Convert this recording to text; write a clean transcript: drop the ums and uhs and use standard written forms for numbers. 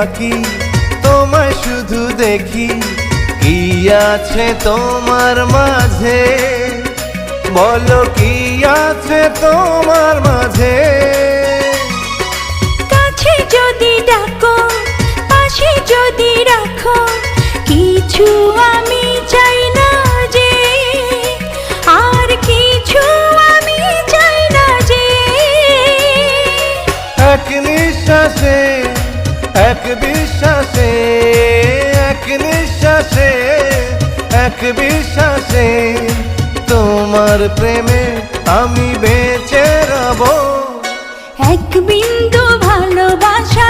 থাকি, তোমায় শুধু দেখি। কি আছে তোমার মাঝে, বলো কি আছে তোমার মাঝে। কাছে যদি ডাকো, পাশে যদি রাখো, কিছু আমি চাই না যে, আর কিছু আমি চাই না যে। এক নিঃশ্বাসে, এক বিশ্বাসে, এক নিঃশ্বাসে, এক বিশ্বাসে, তোমার প্রেমে আমি বেঁচে রব। এক বিন্দু ভালোবাসা